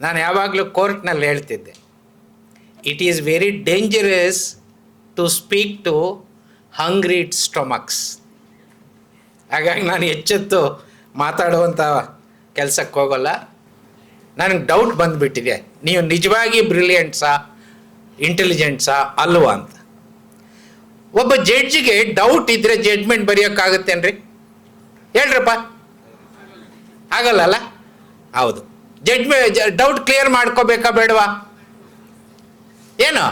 ನಾನು ಯಾವಾಗಲೂ ಕೋರ್ಟ್ನಲ್ಲಿ ಹೇಳ್ತಿದ್ದೆ, it is very dangerous to speak to hungry stomachs. ಹಾಗಾಗಿ ನಾನು ಎಚ್ಚೆತ್ತು ಮಾತಾಡುವಂಥ ಕೆಲಸಕ್ಕೆ ಹೋಗೋಲ್ಲ. ನನಗೆ ಡೌಟ್ ಬಂದುಬಿಟ್ಟಿದೆ, ನೀವು ನಿಜವಾಗಿ ಬ್ರಿಲಿಯಂಟ್ಸಾ ಇಂಟೆಲಿಜೆಂಟ್ಸಾ ಅಲ್ವಾ ಅಂತ. ಒಬ್ಬ ಜಡ್ಜಿಗೆ ಡೌಟ್ ಇದ್ದರೆ ಜಡ್ಜ್ಮೆಂಟ್ ಬರೆಯೋಕ್ಕಾಗುತ್ತೇನ್ರಿ? ಹೇಳ್ರಪ್ಪ, ಆಗಲ್ಲ. ಹೌದು, ಡೌಟ್ ಕ್ಲಿಯರ್ ಮಾಡ್ಕೋಬೇಕಾ ಬೇಡವಾ? ಏನು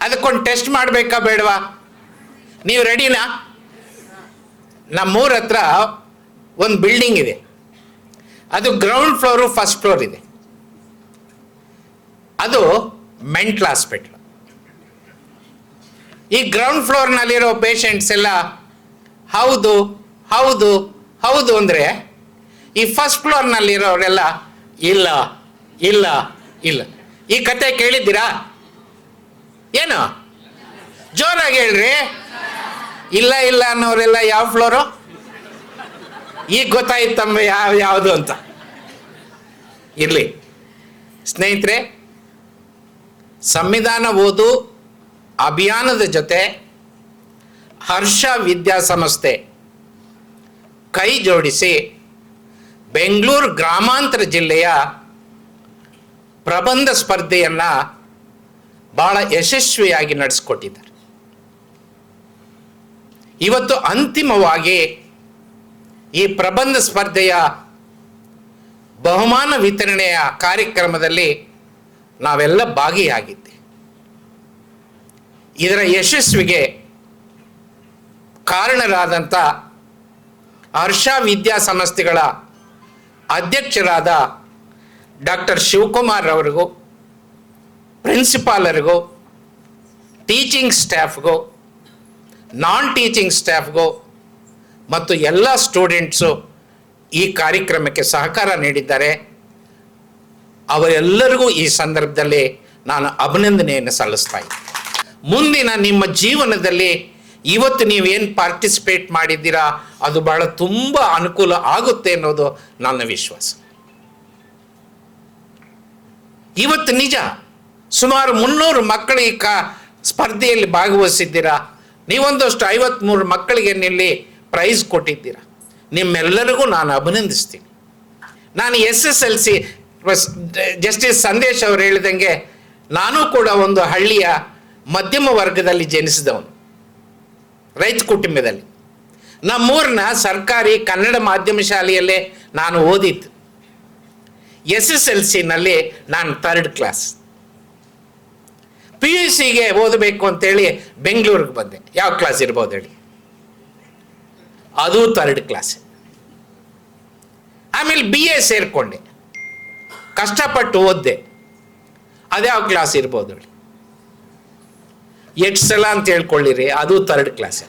ಅದಕ್ಕೊಂದು ಟೆಸ್ಟ್ ಮಾಡಬೇಕಾ ಬೇಡವಾ? ನೀವು ರೆಡಿನಾ? ನಮ್ಮೂರ ಹತ್ರ ಒಂದು ಬಿಲ್ಡಿಂಗ್ ಇದೆ, ಅದು ಗ್ರೌಂಡ್ ಫ್ಲೋರು ಫಸ್ಟ್ ಫ್ಲೋರ್ ಇದೆ. ಅದು ಮೆಂಟಲ್ ಹಾಸ್ಪಿಟ್ಲ್. ಈ ಗ್ರೌಂಡ್ ಫ್ಲೋರ್ನಲ್ಲಿರೋ ಪೇಷಂಟ್ಸ್ ಎಲ್ಲ ಹೌದು ಹೌದು ಹೌದು ಅಂದರೆ, ಈ ಫಸ್ಟ್ ಫ್ಲೋರ್ನಲ್ಲಿರೋರೆಲ್ಲ ಇಲ್ಲ ಇಲ್ಲ ಇಲ್ಲ. ಈ ಕತೆ ಕೇಳಿದ್ದೀರಾ? ಏನು ಜೋರಾಗಿ ಹೇಳ್ರಿ. ಇಲ್ಲ ಇಲ್ಲ ಅನ್ನೋರೆಲ್ಲ ಯಾವ ಫ್ಲೋರು? ಈಗ ಗೊತ್ತಾಯ್ತಮ್ಮ ಯಾವುದು ಅಂತ. ಇರಲಿ ಸ್ನೇಹಿತರೆ, ಸಂವಿಧಾನ ಓದು ಅಭಿಯಾನದ ಜೊತೆ ಹರ್ಷ ವಿದ್ಯಾಸಂಸ್ಥೆ ಕೈ ಜೋಡಿಸಿ ಬೆಂಗಳೂರು ಗ್ರಾಮಾಂತರ ಜಿಲ್ಲೆಯ ಪ್ರಬಂಧ ಸ್ಪರ್ಧೆಯನ್ನು ಭಾಳ ಯಶಸ್ವಿಯಾಗಿ ನಡೆಸಿಕೊಟ್ಟಿದ್ದಾರೆ. ಇವತ್ತು ಅಂತಿಮವಾಗಿ ಈ ಪ್ರಬಂಧ ಸ್ಪರ್ಧೆಯ ಬಹುಮಾನ ವಿತರಣೆಯ ಕಾರ್ಯಕ್ರಮದಲ್ಲಿ ನಾವೆಲ್ಲ ಭಾಗಿಯಾಗಿದ್ದೆ. ಇದರ ಯಶಸ್ವಿಗೆ ಕಾರಣರಾದಂಥ ಹರ್ಷ ವಿದ್ಯಾಸಂಸ್ಥೆಗಳ ಅಧ್ಯಕ್ಷರಾದ ಡಾಕ್ಟರ್ ಶಿವಕುಮಾರ್ ಅವರಿಗೂ, ಪ್ರಿನ್ಸಿಪಾಲರಿಗೂ, ಟೀಚಿಂಗ್ ಸ್ಟಾಫ್ಗೂ, ನಾನ್ ಟೀಚಿಂಗ್ ಸ್ಟಾಫ್ಗೂ ಮತ್ತು ಎಲ್ಲ ಸ್ಟೂಡೆಂಟ್ಸು ಈ ಕಾರ್ಯಕ್ರಮಕ್ಕೆ ಸಹಕಾರ ನೀಡಿದ್ದಾರೆ. ಅವರೆಲ್ಲರಿಗೂ ಈ ಸಂದರ್ಭದಲ್ಲಿ ನಾನು ಅಭಿನಂದನೆಯನ್ನು ಸಲ್ಲಿಸ್ತಾ ಇದ್ದೀನಿ. ಮುಂದಿನ ನಿಮ್ಮ ಜೀವನದಲ್ಲಿ ಇವತ್ತು ನೀವೇನು ಪಾರ್ಟಿಸಿಪೇಟ್ ಮಾಡಿದ್ದೀರಾ ಅದು ಭಾಳ ತುಂಬ ಅನುಕೂಲ ಆಗುತ್ತೆ ಅನ್ನೋದು ನನ್ನ ವಿಶ್ವಾಸ. ಇವತ್ತು ನಿಜ, ಸುಮಾರು 300 ಮಕ್ಕಳು ಈ ಸ್ಪರ್ಧೆಯಲ್ಲಿ ಭಾಗವಹಿಸಿದ್ದೀರಾ. ನೀವೊಂದಷ್ಟು 53 ಮಕ್ಕಳಿಗೆ ನಿಲ್ಲಿ ಪ್ರೈಸ್ ಕೊಟ್ಟಿದ್ದೀರಾ. ನಿಮ್ಮೆಲ್ಲರಿಗೂ ನಾನು ಅಭಿನಂದಿಸ್ತೀನಿ. ನಾನು SSLC ಜಸ್ಟಿಸ್ ಸಂದೇಶ್ ಅವರು ಹೇಳಿದಂಗೆ ನಾನು ಕೂಡ ಒಂದು ಹಳ್ಳಿಯ ಮಧ್ಯಮ ವರ್ಗದಲ್ಲಿ ಜನಿಸಿದವನು, ರೈತ ಕುಟುಂಬದಲ್ಲಿ. ನಮ್ಮೂರಿನ ಸರ್ಕಾರಿ ಕನ್ನಡ ಮಾಧ್ಯಮ ಶಾಲೆಯಲ್ಲೇ ನಾನು ಓದಿದ್ದು. SSLCನಲ್ಲಿ ನಾನು 3rd ಕ್ಲಾಸ್. PUCಗೆ ಓದಬೇಕು ಅಂತೇಳಿ ಬೆಂಗಳೂರಿಗೆ ಬಂದೆ. ಯಾವ ಕ್ಲಾಸ್ ಇರ್ಬೋದು ಹೇಳಿ? ಅದು 3rd ಕ್ಲಾಸ್. ಆಮೇಲೆ BA ಸೇರಿಕೊಂಡೆ, ಕಷ್ಟಪಟ್ಟು ಓದ್ದೆ. ಅದ್ಯಾವ ಕ್ಲಾಸ್ ಇರ್ಬೋದು ಹೇಳಿ? ಎಷ್ಟು ಸಲ ಅಂತ ಹೇಳ್ಕೊಳ್ಳಿರಿ, ಅದು 3rd ಕ್ಲಾಸ್.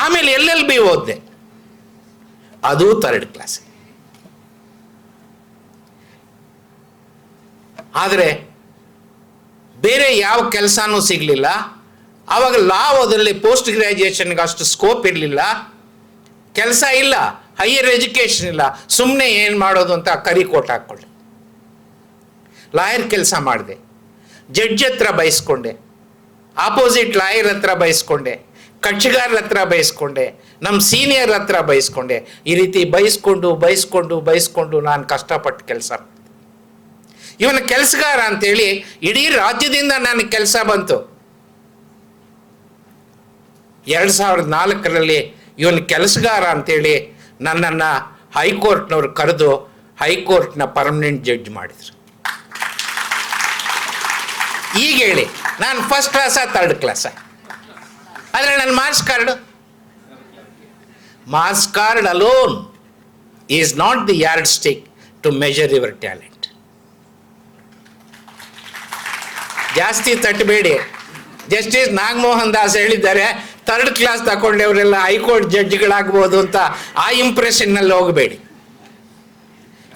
ಆಮೇಲೆ LLB ಓದ್ದೆ, ಅದು 3rd ಕ್ಲಾಸ್. ಆದರೆ ಬೇರೆ ಯಾವ ಕೆಲಸನೂ ಸಿಗಲಿಲ್ಲ. ಆವಾಗ ಲಾ ಓದಲ್ಲಿ ಪೋಸ್ಟ್ ಗ್ರ್ಯಾಜುಯೇಷನ್ಗೆ ಅಷ್ಟು ಸ್ಕೋಪ್ ಇರಲಿಲ್ಲ, ಕೆಲಸ ಇಲ್ಲ, ಹೈಯರ್ ಎಜುಕೇಷನ್ ಇಲ್ಲ. ಸುಮ್ಮನೆ ಏನು ಮಾಡೋದು ಅಂತ ಕೋಟ್ ಹಾಕ್ಕೊಂಡೆ. ಲಾಯರ್ ಕೆಲಸ ಮಾಡಿದೆ, ಜಡ್ಜ್ ಹತ್ರ ಬಯಸ್ಕೊಂಡೆ, ಆಪೋಸಿಟ್ ಲಾಯರ್ ಹತ್ರ ಬಯಸ್ಕೊಂಡೆ, ಕಕ್ಷಿಗಾರರ ಹತ್ರ ಬಯಸ್ಕೊಂಡೆ, ನಮ್ಮ ಸೀನಿಯರ್ ಹತ್ರ ಬಯಸ್ಕೊಂಡೆ. ಈ ರೀತಿ ಬಯಸ್ಕೊಂಡು ನಾನು ಕಷ್ಟಪಟ್ಟು ಕೆಲಸ ಮಾಡಿದೆ. ಇವನ ಕೆಲಸಗಾರ ಅಂತೇಳಿ ಇಡೀ ರಾಜ್ಯದಿಂದ ನನಗೆ ಕೆಲಸ ಬಂತು. 2004ರಲ್ಲಿ ಇವನ ಕೆಲಸಗಾರ ಅಂತೇಳಿ ನನ್ನನ್ನು ಹೈಕೋರ್ಟ್ನವ್ರು ಕರೆದು ಹೈಕೋರ್ಟ್ನ ಪರ್ಮನೆಂಟ್ ಜಡ್ಜ್ ಮಾಡಿದರು. ಈಗ ಹೇಳಿ, ನಾನು 1st ಕ್ಲಾಸಾ 3rd ಕ್ಲಾಸಾ? ಆದರೆ ನನ್ನ marks card alone is not the yardstick to measure your talent. ಜಾಸ್ತಿ ತಟ್ಟಬೇಡಿ. ಜಸ್ಟಿಸ್ ನಾಗಮೋಹನ್ ದಾಸ್ ಹೇಳಿದ್ದಾರೆ, 3rd ಕ್ಲಾಸ್ ತಗೊಂಡವರೆಲ್ಲ ಹೈಕೋರ್ಟ್ ಜಡ್ಜ್ಗಳಾಗ್ಬೋದು ಅಂತ. ಆ ಇಂಪ್ರೆಷನ್ನಲ್ಲಿ ಹೋಗಬೇಡಿ.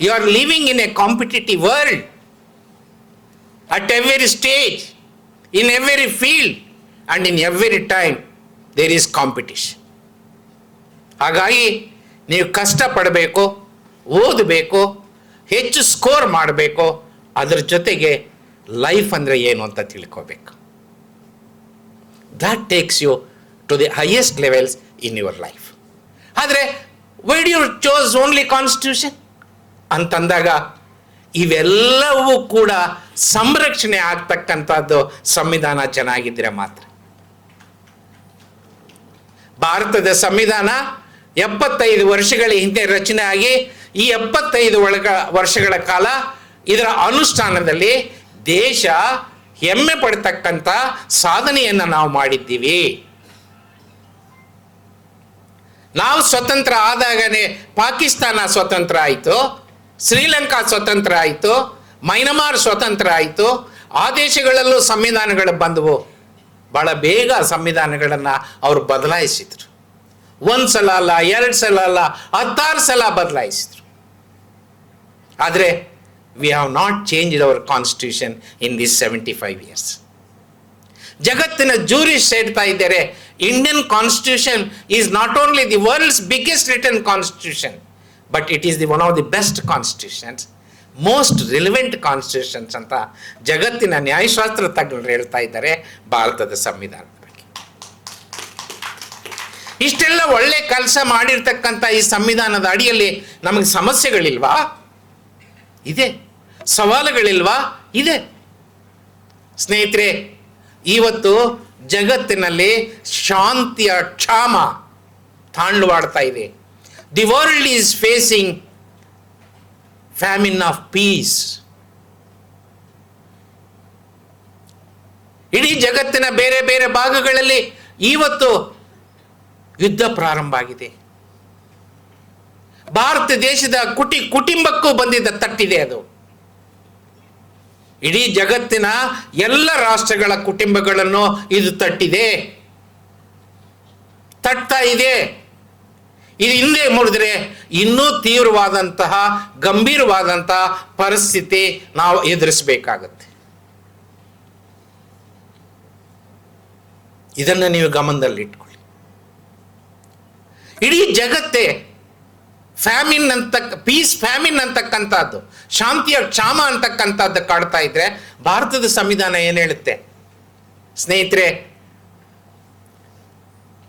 You are living in a competitive world. At every stage, in every field, and in every time, there is competition. ಹಾಗಾಗಿ ನೀವು ಕಷ್ಟಪಡಬೇಕು, ಓದಬೇಕು, ಹೆಚ್ಚು ಸ್ಕೋರ್ ಮಾಡಬೇಕು, ಅದರ ಜೊತೆಗೆ ಲೈಫ್ ಅಂದರೆ ಏನು ಅಂತ ತಿಳ್ಕೋಬೇಕು. That takes you to the highest levels in your life. ಆದರೆ why do you chose only constitution ಅಂತಂದಾಗ ಇವೆಲ್ಲವೂ ಕೂಡ ಸಂರಕ್ಷಣೆ ಆಗ್ತಕ್ಕಂಥದ್ದು ಸಂವಿಧಾನ ಚೆನ್ನಾಗಿದ್ದರೆ ಮಾತ್ರ. ಭಾರತದ ಸಂವಿಧಾನ 75 ವರ್ಷಗಳ ಹಿಂದೆ ರಚನೆ ಆಗಿ ಈ 75 ವರ್ಷಗಳ ಕಾಲ ಇದರ ಅನುಷ್ಠಾನದಲ್ಲಿ ದೇಶ ಹೆಮ್ಮೆ ಪಡ್ತಕ್ಕಂಥ ಸಾಧನೆಯನ್ನು ನಾವು ಮಾಡಿದ್ದೀವಿ. ನಾವು ಸ್ವತಂತ್ರ ಆದಾಗನೇ ಪಾಕಿಸ್ತಾನ ಸ್ವತಂತ್ರ ಆಯಿತು, ಶ್ರೀಲಂಕಾ ಸ್ವತಂತ್ರ ಆಯಿತು, ಮೈನಮಾರ್ ಸ್ವತಂತ್ರ ಆಯಿತು. ಆ ದೇಶಗಳಲ್ಲೂ ಸಂವಿಧಾನಗಳು ಬಂದವು. ಭಾಳ ಬೇಗ ಸಂವಿಧಾನಗಳನ್ನು ಅವರು ಬದಲಾಯಿಸಿದರು. 1 ಸಲ ಅಲ್ಲ, 2 ಸಲ ಅಲ್ಲ, 16 ಸಲ ಬದಲಾಯಿಸಿದರು. ಆದರೆ we have not changed our constitution in this 75 years. ಜಗತ್ತಿನ ಜೂರಿಸ್ಟ್ ಹೇಳ್ತಾ ಇದ್ದಾರೆ, Indian constitution is not only the world's biggest written constitution, but it is the one of the best constitutions, most relevant constitutions ಅಂತ ಜಗತ್ತಿನ ನ್ಯಾಯಶಾಸ್ತ್ರ ತಜ್ಞರು ಹೇಳ್ತಾ ಇದ್ದಾರೆ ಭಾರತದ ಸಂವಿಧಾನದ ಬಗ್ಗೆ. ಇಷ್ಟೆಲ್ಲ ಒಳ್ಳೆ ಕೆಲಸ ಮಾಡಿರ್ತಕ್ಕಂಥ ಈ ಸಂವಿಧಾನದ ಅಡಿಯಲ್ಲಿ ನಮಗೆ ಸಮಸ್ಯೆಗಳಿಲ್ವಾ? ಇದೆ. ಸವಾಲುಗಳಿಲ್ವಾ? ಇದೆ. ಸ್ನೇಹಿತರೆ, ಇವತ್ತು ಜಗತ್ತಿನಲ್ಲಿ ಶಾಂತಿಯ ಕ್ಷಾಮ ತಾಂಡವಾಡ್ತಾ ಇದೆ. The world is facing famine of piece. ಇಡೀ ಜಗತ್ತಿನ ಬೇರೆ ಬೇರೆ ಭಾಗಗಳಲ್ಲಿ ಇವತ್ತು ಯುದ್ಧ ಪ್ರಾರಂಭ ಆಗಿದೆ. ಭಾರತ ದೇಶದ ಕುಟುಂಬಕ್ಕೂ ಬಂದಿದ್ದ ತಟ್ಟಿದೆ ಅದು. ಇಡೀ ಜಗತ್ತಿನ ಎಲ್ಲ ರಾಷ್ಟ್ರಗಳ ಕುಟುಂಬಗಳನ್ನು ಇದು ತಟ್ತಾ ಇದೆ. ಇದು ಹಿಂದೆ ಮುಡಿದ್ರೆ ಇನ್ನೂ ತೀವ್ರವಾದಂತಹ ಗಂಭೀರವಾದಂತಹ ಪರಿಸ್ಥಿತಿ ನಾವು ಎದುರಿಸಬೇಕಾಗತ್ತೆ. ಇದನ್ನು ನೀವು ಗಮನದಲ್ಲಿಟ್ಕೊಳ್ಳಿ. ಇಡೀ ಜಗತ್ತೇ ಪೀಸ್ ಫ್ಯಾಮಿನ್ ಅಂತಕ್ಕಂಥದ್ದು, ಶಾಂತಿಯ ಕ್ಷಾಮ ಅಂತಕ್ಕಂಥದ್ದು ಕಾಡ್ತಾ ಇದ್ರೆ ಭಾರತದ ಸಂವಿಧಾನ ಏನು ಹೇಳುತ್ತೆ? ಸ್ನೇಹಿತರೆ,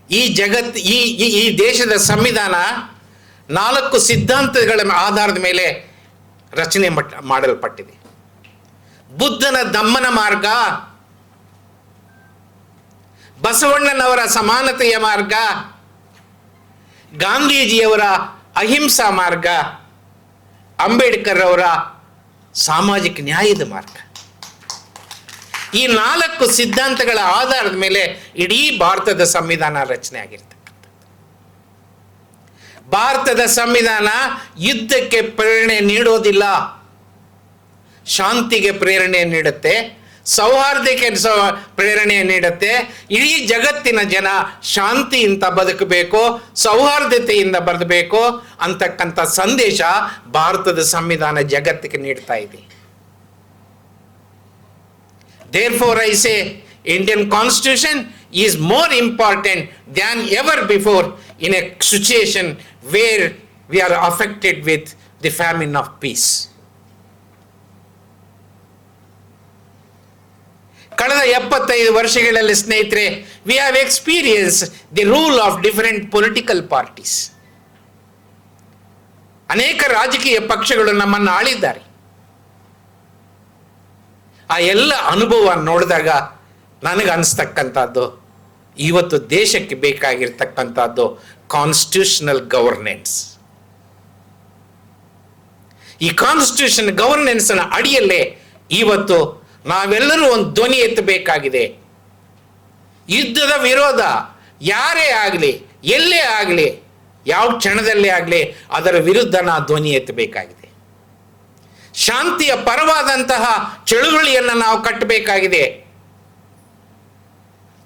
ಈ ದೇಶದ ಸಂವಿಧಾನ 4 ಸಿದ್ಧಾಂತಗಳ ಆಧಾರದ ಮೇಲೆ ರಚನೆ ಮಾಡಲ್ಪಟ್ಟಿದೆ. ಬುದ್ಧನ ದಮ್ಮನ ಮಾರ್ಗ, ಬಸವಣ್ಣನವರ ಸಮಾನತೆಯ ಮಾರ್ಗ, ಗಾಂಧೀಜಿಯವರ ಅಹಿಂಸಾ ಮಾರ್ಗ, ಅಂಬೇಡ್ಕರ್ ಅವರ ಸಾಮಾಜಿಕ ನ್ಯಾಯದ ಮಾರ್ಗ. ಈ 4 ಸಿದ್ಧಾಂತಗಳ ಆಧಾರದ ಮೇಲೆ ಇಡೀ ಭಾರತದ ಸಂವಿಧಾನ ರಚನೆ ಆಗಿರ್ತಕ್ಕಂಥದ್ದು. ಭಾರತದ ಸಂವಿಧಾನ ಯುದ್ಧಕ್ಕೆ ಪ್ರೇರಣೆ ನೀಡೋದಿಲ್ಲ, ಶಾಂತಿಗೆ ಪ್ರೇರಣೆ ನೀಡುತ್ತೆ, ಸೌಹಾರ್ದಕ್ಕೆ ಪ್ರೇರಣೆ ನೀಡುತ್ತೆ. ಇಡೀ ಜಗತ್ತಿನ ಜನ ಶಾಂತಿಯಿಂದ ಬದುಕಬೇಕು, ಸೌಹಾರ್ದತೆಯಿಂದ ಬದುಕಬೇಕು ಅಂತಕ್ಕಂಥ ಸಂದೇಶ ಭಾರತದ ಸಂವಿಧಾನ ಜಗತ್ತಿಗೆ ನೀಡ್ತಾ ಇದೆ. Therefore, I say Indian Constitution is more important than ever before in a situation where we are affected with the famine of peace. ಕಳೆದ 75 ವರ್ಷಗಳಲ್ಲಿ ಸ್ನೇಹಿತರೆ, we have experienced the rule of different political parties. ಅನೇಕ ರಾಜಕೀಯ ಪಕ್ಷಗಳು ನಮ್ಮನ್ನು ಆಳಿದ್ದಾರೆ. ಆ ಎಲ್ಲ ಅನುಭವ ನೋಡಿದಾಗ ನನಗೆ ಅನಿಸ್ತಕ್ಕಂಥದ್ದು, ಇವತ್ತು ದೇಶಕ್ಕೆ ಬೇಕಾಗಿರ್ತಕ್ಕಂಥದ್ದು ಕಾನ್ಸ್ಟಿಟ್ಯೂಷನಲ್ ಗವರ್ನೆನ್ಸ್. ಈ ಕಾನ್ಸ್ಟಿಟ್ಯೂಷನ್ ಗವರ್ನೆನ್ಸ್ನ ಅಡಿಯಲ್ಲೇ ಇವತ್ತು ನಾವೆಲ್ಲರೂ ಒಂದು ಧ್ವನಿ ಎತ್ತಬೇಕಾಗಿದೆ. ಯುದ್ಧದ ವಿರೋಧ ಯಾರೇ ಆಗಲಿ, ಎಲ್ಲೇ ಆಗಲಿ, ಯಾವ ಕ್ಷಣದಲ್ಲೇ ಆಗಲಿ ಅದರ ವಿರುದ್ಧ ನಾವು ಧ್ವನಿ ಎತ್ತಬೇಕಾಗಿದೆ. ಶಾಂತಿಯ ಪರವಾದಂತಹ ಚಳುವಳಿಯನ್ನು ನಾವು ಕಟ್ಟಬೇಕಾಗಿದೆ.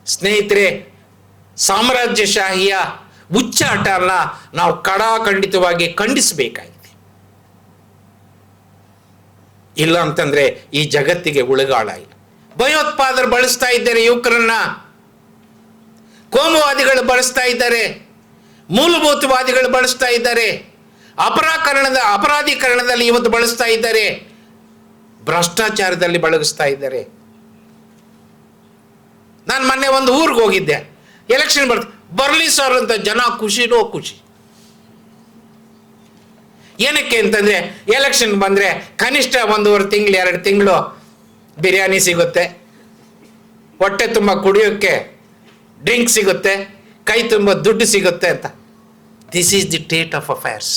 ಸ್ನೇಹಿತರೆ, ಸಾಮ್ರಾಜ್ಯಶಾಹಿಯ ಹುಚ್ಚಾಟನ ನಾವು ಖಂಡಿತವಾಗಿ ಖಂಡಿಸಬೇಕಾಗಿದೆ. ಇಲ್ಲ ಅಂತಂದ್ರೆ ಈ ಜಗತ್ತಿಗೆ ಉಳಿಗಾಳ ಇಲ್ಲ. ಭಯೋತ್ಪಾದಕರು ಬಳಸ್ತಾ ಇದ್ದಾರೆ ಯುವಕರನ್ನ, ಕೋಮುವಾದಿಗಳು ಬಳಸ್ತಾ ಇದ್ದಾರೆ, ಮೂಲಭೂತವಾದಿಗಳು ಬಳಸ್ತಾ ಇದ್ದಾರೆ. ಅಪರಾಧೀಕರಣದಲ್ಲಿ ಇವತ್ತು ಬಳಸ್ತಾ ಇದ್ದಾರೆ, ಭ್ರಷ್ಟಾಚಾರದಲ್ಲಿ ಬಳಸ್ತಾ ಇದ್ದಾರೆ. ನಾನು ಮೊನ್ನೆ ಒಂದು ಊರಿಗೆ ಹೋಗಿದ್ದೆ, ಎಲೆಕ್ಷನ್ ಬರಲಿ ಸರ್ ಅಂತ ಜನ ಖುಷಿನೋ ಖುಷಿ. ಏನಕ್ಕೆ ಅಂತಂದ್ರೆ ಎಲೆಕ್ಷನ್ ಬಂದ್ರೆ ಕನಿಷ್ಠ 1.5 ತಿಂಗಳು 2 ತಿಂಗಳು ಬಿರಿಯಾನಿ ಸಿಗುತ್ತೆ, ಹೊಟ್ಟೆ ತುಂಬ ಕುಡಿಯೋಕ್ಕೆ ಡ್ರಿಂಕ್ ಸಿಗುತ್ತೆ, ಕೈ ತುಂಬ ದುಡ್ಡು ಸಿಗುತ್ತೆ ಅಂತ. This is the state of affairs.